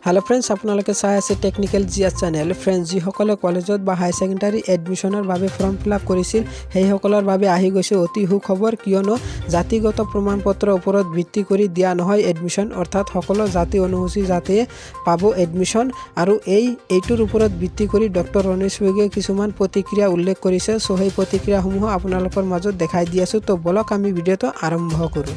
Hello friends आपनालोके चाই আছে technical GS channel friends যিসকলে কলেজত বা হাই সেকেন্ডাৰী এডমিশনৰ বাবে ফৰ্ম ফিলআপ কৰিছিল সেইসকলৰ বাবে আহি গৈছে অতি সুখবৰ কিয়নো জাতিগত প্ৰমাণপত্ৰৰ ওপৰত ভিত্তি কৰি দিয়া নহয় এডমিশন অৰ্থাৎ সকলো জাতি অনুসূচী জাতিয়ে পাব এডমিশন আৰু এইটোৰ ওপৰত ভিত্তি কৰি ডক্টৰ ৰণেশ পেগুৱে কিছুমান প্ৰতিক্ৰিয়া উল্লেখ কৰিছে সো সেই প্ৰতিক্ৰিয়াসমূহ আপোনালোকৰ মাজত দেখাই দি আছো তো বলক আমি ভিডিঅটো আৰম্ভ কৰো।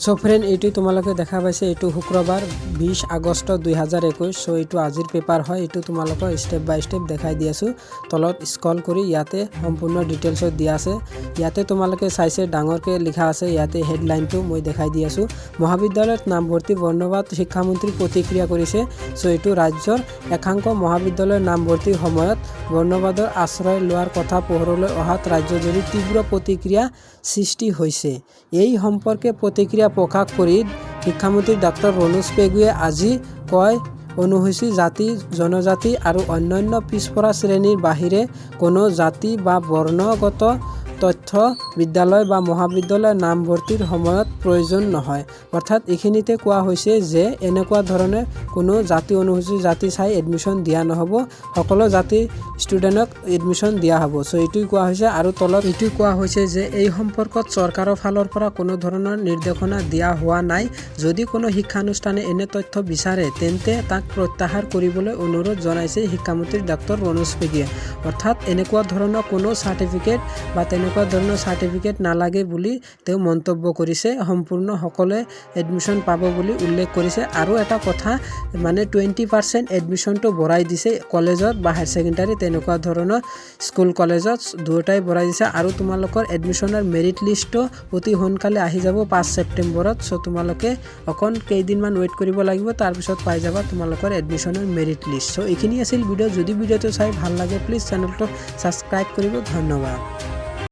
সো ফ্ৰেন্ড এইটো তোমালোকে দেখা পাইছে এইটো শুক্ৰবাৰ 20 আগষ্ট 2021 সো এইটো আজিৰ পেপাৰ হয় এইটো তোমালোকক স্টেপ বাই স্টেপ দেখাই দি আছো তলত স্ক্ৰল কৰি ইয়াতে সম্পূৰ্ণ ডিটেইলছত দিয়া আছে ইয়াতে তোমালোকে চাইছে ডাঙৰকে লিখা আছে ইয়াতে হেডলাইনটো মই দেখাই দি আছো মহাবিদ্যালয়ত নামভৰ্তি বৰ্ণবাদ শিক্ষামন্ত্ৰী প্ৰতিক্ৰিয়া কৰিছে সো এইটো ৰাজ্যৰ একাংশ মহাবিদ্যালয়ৰ নামভৰ্তিৰ সময়ত বৰ্ণবাদৰ আশ্ৰয় লোৱাৰ কথা পোহৰলৈ অহাত ৰাজ্যজুৰি তীব্ৰ প্ৰতিক্ৰিয়া সৃষ্টি হৈছে এই সম্পৰ্কে প্ৰতিক্ৰিয়া প্ৰকাশ কৰি শিক্ষামন্ত্ৰী ডক্টৰ ৰণেশ পেগুৱে আজি কয় অনুসূচী জাতি জনজাতি আৰু অন্যান্য পিছপৰা শ্ৰেণীৰ বাহিৰে কোনো জাতি বা বৰ্ণগত তথ্য বিদ্যালয় বা মহাবিদ্যালয় নামভৰ্তিৰ সময়ত প্ৰয়োজন নহয় অৰ্থাৎ এখিনিতে কোৱা হৈছে যে এনেকুৱা ধৰণে কোনো জাতি অনুসূচী জাতি চাই এডমিশন দিয়া নহব সকলো জাতি ষ্টুডেণ্টক এডমিশন দিয়া হ'ব সো এইটোই কোৱা হৈছে আৰু তলত এইটোই কোৱা হৈছে যে এই সম্পৰ্কত চৰকাৰৰ ফালৰ পৰা কোনো ধৰণৰ নিৰ্দেশনা দিয়া হোৱা নাই যদি কোনো শিক্ষানুষ্ঠানে এনে তথ্য বিচাৰে তেন্তে তাক প্ৰত্যাহাৰ কৰিবলৈ অনুৰোধ জনাইছে শিক্ষামন্ত্ৰী ডক্টৰ ৰণেশ পেগুৱে অৰ্থাৎ এনেকুৱা ধৰণৰ কোনো সাৰ্টিফিকেট বা এনেকুৱা ধৰণৰ সাৰ্টিফিকেট নালাগে বুলি তেওঁ মন্তব্য কৰিছে সম্পূৰ্ণ সকলোৱে এডমিশন পাব বুলি উল্লেখ কৰিছে আৰু এটা কথা মানে 20% এডমিশনটো বঢ়াই দিছে কলেজত বা হাই সেকেন্ডাৰী তেনেকুৱা ধৰণৰ স্কুল কলেজত দুটাই বঢ়াই দিছে আৰু তোমালোকৰ এডমিশনৰ মেৰিট লিষ্টটো অতি সোনকালে আহি যাব 5 ছেপ্টেম্বৰত সো তোমালোকে অকন কেইদিনমান ওয়েট কৰিব লাগিব তাৰ পিছত পাই যাবা তোমালোকৰ এডমিশনৰ মেৰিট লিষ্ট সো এইখিনি আছিল ভিডিও যদি ভিডিওটো চাই ভাল লাগে প্লিজ চেনেলটো সাবস্ক্ৰাইব কৰিব ধন্যবাদ।